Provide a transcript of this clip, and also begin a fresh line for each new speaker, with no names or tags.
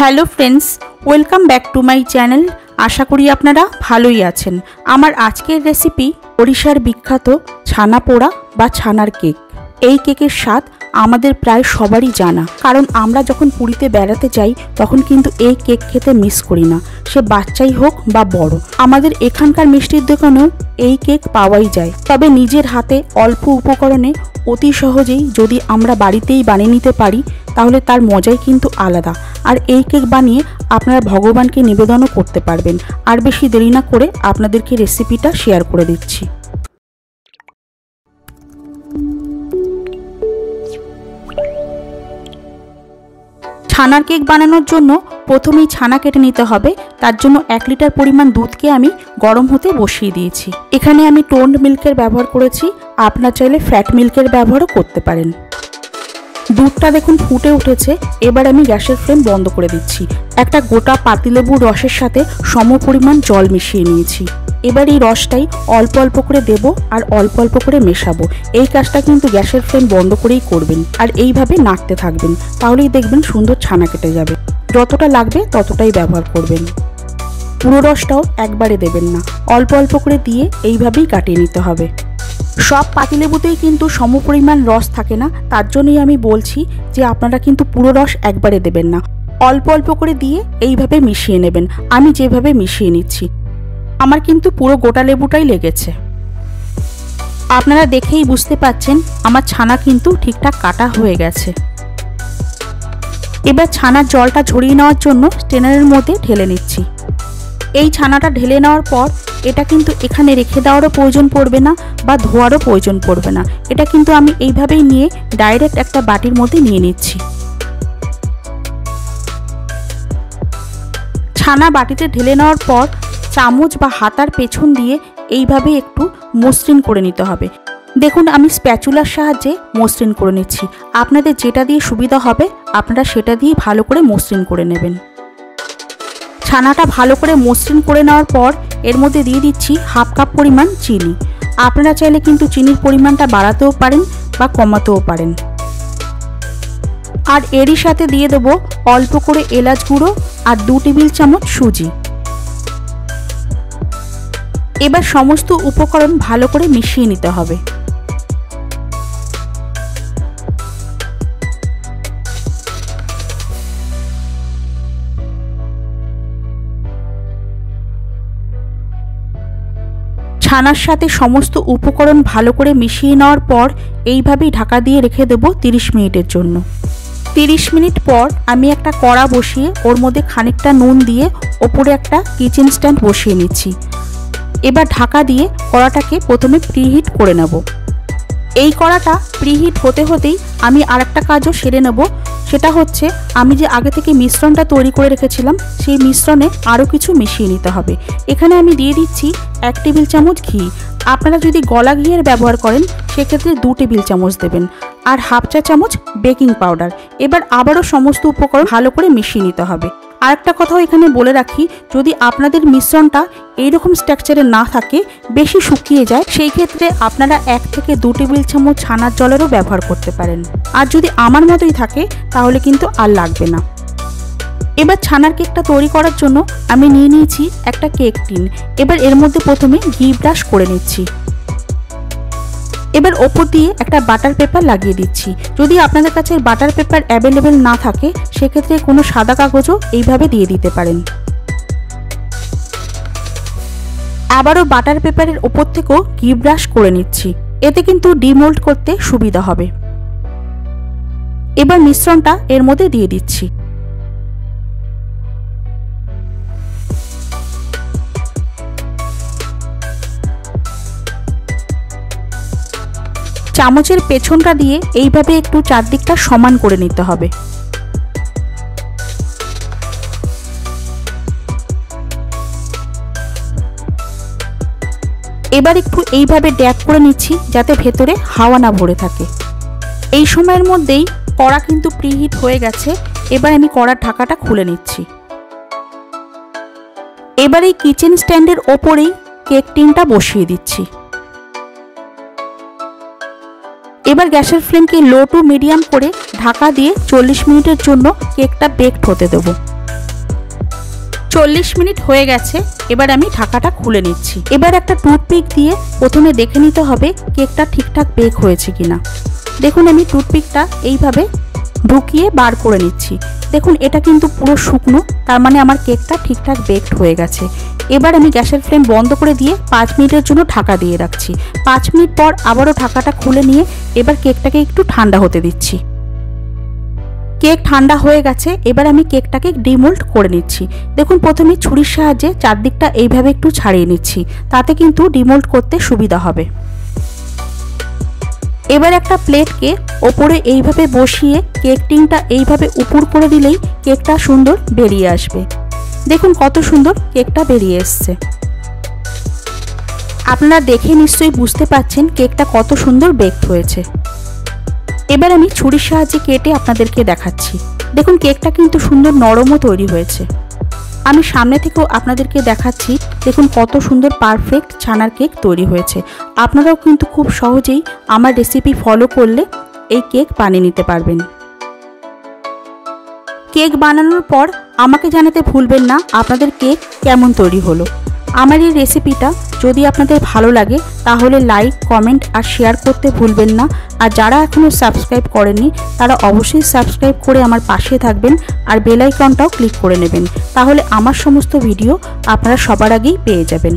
Hello friends, welcome back to my channel. আশা করি আপনারা ভালোই আছেন। আমার আজকের রেসিপি ওড়িশার বিখ্যাত ছানা পোড়া বা ছানার কেক। এই কেকের স্বাদ আমাদের প্রায় সবারই জানা, কারণ আমরা যখন পুরীতে বেড়াতে যাই তখন কিন্তু এই কেক খেতে মিস করি না, সে বাচ্চাই হোক বা বড়। আমাদের এখানকার মিষ্টির দোকানেও এই কেক পাওয়াই যায়, তবে নিজের হাতে অল্প উপকরণে অতি সহজেই যদি আমরা বাড়িতেই বানিয়ে নিতে পারি তাহলে তার মজাই কিন্তু আলাদা। আর এই কেক বানিয়ে আপনারা ভগবানকে নিবেদনও করতে পারবেন। আর বেশি দেরি না করে আপনাদেরকে রেসিপিটা শেয়ার করে দিচ্ছি। ছানার কেক বানানোর জন্য প্রথমেই ছানা কেটে নিতে হবে। তার জন্য 1 লিটার পরিমাণ দুধকে আমি গরম হতে বসিয়ে দিয়েছি। এখানে আমি টোন্ড মিল্কের ব্যবহার করেছি, আপনারা চাইলে ফ্যাট মিল্কের ব্যবহারও করতে পারেন। দুধটা দেখুন ফুটে উঠেছে, এবার আমি গ্যাসের ফ্লেম বন্ধ করে দিচ্ছি। একটা গোটা পাতিলেবুর রসের সাথে সম পরিমাণ জল মিশিয়ে নিয়েছি। এবার এই রসটাই অল্প অল্প করে দেব আর অল্প অল্প করে মেশাবো। এই কাজটা কিন্তু গ্যাসের ফ্লেম বন্ধ করেই করবেন আর এইভাবে নাড়তে থাকবেন, তাহলেই দেখবেন সুন্দর ছানা কেটে যাবে। যতটা লাগবে ততটাই ব্যবহার করবেন, পুরো রসটাও একবারে দেবেন না, অল্প অল্প করে দিয়ে এইভাবেই কাটিয়ে নিতে হবে। সব পাতিলেবুতেই কিন্তু সম পরিমাণ রস থাকে না, তার জন্যই আমি বলছি যে আপনারা কিন্তু পুরো রস একবারে দেবেন না, অল্প অল্প করে দিয়ে এইভাবে মিশিয়ে নেবেন। আমি যেভাবে মিশিয়ে নিচ্ছি, আমার কিন্তু পুরো গোটা লেবুটাই লেগেছে। আপনারা দেখেই বুঝতে পাচ্ছেন আমার ছানা কিন্তু ঠিকঠাক কাটা হয়ে গেছে। এবার ছানার জলটা ঝরিয়ে নেওয়ার জন্য স্ট্রেনারের মধ্যে ঢেলে নিচ্ছি। এই ছানাটা ঢেলে নেওয়ার পর এটা কিন্তু এখানে রেখে দেওয়ারও প্রয়োজন পড়বে না বা ধোয়ারও প্রয়োজন পড়বে না। এটা কিন্তু আমি এইভাবেই নিয়ে ডাইরেক্ট একটা বাটির মধ্যে নিয়ে নিচ্ছি। ছানা বাটিতে ঢেলে নেওয়ার পর চামচ বা হাতার পেছন দিয়ে এইভাবে একটু মসৃণ করে নিতে হবে। দেখুন আমি স্প্যাচুলার সাহায্যে মসৃণ করে নিচ্ছি। আপনাদের যেটা দিয়ে সুবিধা হবে আপনারা সেটা দিয়ে ভালো করে মসৃণ করে নেবেন। ছানাটা ভালো করে মসৃণ করে নেওয়ার পর এর মধ্যে দিয়ে দিচ্ছি 1/2 কাপ পরিমাণ চিনি। আপনারা চাইলে কিন্তু চিনির পরিমাণটা বাড়াতেও পারেন বা কমাতেও পারেন। আর এরই সাথে দিয়ে দেব অল্প করে এলাচ গুঁড়ো আর 2 টেবিল চামচ সুজি। এবার সমস্ত উপকরণ ভালো করে মিশিয়ে নিতে হবে। ছানার সাথে সমস্ত উপকরণ ভালো করে মিশিয়ে নেওয়ার পর এইভাবেই ঢাকা দিয়ে রেখে দেব 30 মিনিটের জন্য। 30 মিনিট পর আমি একটা কড়া বসিয়ে ওর মধ্যে খানিকটা নুন দিয়ে ওপরে একটা কিচেন স্ট্যান্ড বসিয়ে নিচ্ছি। এবার ঢাকা দিয়ে কড়াটাকে প্রথমে প্রিহিট করে নেব। এই কড়াটা প্রিহিট হতে হতেই আমি আরেকটা কাজও সেরে নেব, সেটা হচ্ছে আমি যে আগে থেকে মিশ্রণটা তৈরি করে রেখেছিলাম সেই মিশ্রণে আরও কিছু মিশিয়ে নিতে হবে। এখানে আমি দিয়ে দিচ্ছি 1 টেবিল চামচ ঘি। আপনারা যদি গলা ঘিয়ের ব্যবহার করেন সেক্ষেত্রে 2 টেবিল চামচ দেবেন, আর 1/2 চা চামচ বেকিং পাউডার। এবার আবারও সমস্ত উপকরণ ভালো করে মিশিয়ে নিতে হবে। আরেকটা কথাও এখানে বলে রাখি, যদি আপনাদের মিশ্রণটা এইরকম স্ট্রাকচারে না থাকে, বেশি শুকিয়ে যায়, সেই ক্ষেত্রে আপনারা 1 থেকে 2 টেবিল চামচ ছানার জলেরও ব্যবহার করতে পারেন। আর যদি আমার মতোই থাকে তাহলে কিন্তু আর লাগবে না। এবার ছানার কেকটা তৈরি করার জন্য আমি নিয়ে নিয়েছি একটা কেক টিন। এবার এর মধ্যে প্রথমে ঘি ব্রাশ করে নিচ্ছি। এবার ওপর দিয়ে একটা বাটার পেপার লাগিয়ে দিচ্ছি। যদি আপনাদের কাছে বাটার পেপার অ্যাভেলেবেল না থাকে সেক্ষেত্রে কোনো সাদা কাগজও এইভাবে দিয়ে দিতে পারেন। আবারও বাটার পেপারের ওপর থেকেও ঘি ব্রাশ করে নিচ্ছি, এতে কিন্তু ডিমোল্ড করতে সুবিধা হবে। এবার মিশ্রণটা এর মধ্যে দিয়ে দিচ্ছি। চামচের পেছনটা দিয়ে এইভাবে একটু চারদিকটা সমান করে নিতে হবে। এবার একটু এইভাবে ড্যাপ করে নিচ্ছি যাতে ভেতরে হাওয়া না ভরে থাকে। এই সময়ের মধ্যেই কড়া কিন্তু প্রিহিট হয়ে গেছে। এবার আমি কড়ার ঢাকাটা খুলে নিচ্ছি। এবার এই কিচেন স্ট্যান্ডের ওপরেই কেক টিনটা বসিয়ে দিচ্ছি। এবার গ্যাসের ফ্লেমকে লো টু মিডিয়াম করে ঢাকা দিয়ে 40 মিনিটের জন্য কেকটা বেকড হতে দেব। 40 মিনিট হয়ে গেছে। এবার আমি ঢাকাটা খুলে নিচ্ছি। এবার একটা টুথপিক দিয়ে প্রথমে দেখে নিতে হবে কেকটা ঠিকঠাক বেক হয়েছে কিনা। দেখুন আমি টুথপিকটা এইভাবে ঢুকিয়ে বার করে নিচ্ছি। দেখুন এটা কিন্তু পুরো শুকনো, তার মানে আমার কেকটা ঠিকঠাক বেকড হয়ে গেছে। এবার আমি গ্যাসের ফ্লেম বন্ধ করে দিয়ে 5 মিনিটের জন্য ঢাকা দিয়ে রাখছি। 5 মিনিট পর আবারও ঢাকাটা খুলে নিয়ে এবার কেকটাকে একটু ঠান্ডা হতে দিচ্ছি। কেক ঠান্ডা হয়ে গেছে। এবার আমি কেকটাকে ডিমোল্ড করে নিচ্ছি। দেখুন প্রথমে ছুরির সাহায্যে চারদিকটা এইভাবে একটু ছাড়িয়ে নিচ্ছি, তাতে কিন্তু ডিমোল্ড করতে সুবিধা হবে। এবার একটা প্লেটকে ওপরে এইভাবে বসিয়ে কেক টিনটা এইভাবে উপর করে দিলেই কেকটা সুন্দর বেরিয়ে আসবে। দেখুন কত সুন্দর কেকটা বেরিয়ে এসছে। আপনারা দেখে নিশ্চয়ই বুঝতে পারছেন কেকটা কত সুন্দর বেকড হয়েছে। এবার আমি ছুরির সাহায্যে কেটে আপনাদেরকে দেখাচ্ছি। দেখুন কেকটা কিন্তু সুন্দর নরমও তৈরি হয়েছে। আমি সামনে থেকেও আপনাদেরকে দেখাচ্ছি। দেখুন কত সুন্দর পারফেক্ট ছানার কেক তৈরি হয়েছে। আপনারাও কিন্তু খুব সহজেই আমার রেসিপি ফলো করলে এই কেক বানিয়ে নিতে পারবেন। কেক বানানোর পর আমাকে জানাতে ভুলবেন না আপনাদের কেক কেমন তৈরি হলো। আমার এই রেসিপিটা যদি আপনাদের ভালো লাগে তাহলে লাইক, কমেন্ট আর শেয়ার করতে ভুলবেন না। আর যারা এখনও সাবস্ক্রাইব করেননি তারা অবশ্যই সাবস্ক্রাইব করে আমার পাশে থাকবেন আর বেল আইকনটাও ক্লিক করে নেবেন, তাহলে আমার সমস্ত ভিডিও আপনারা সবার আগেই পেয়ে যাবেন।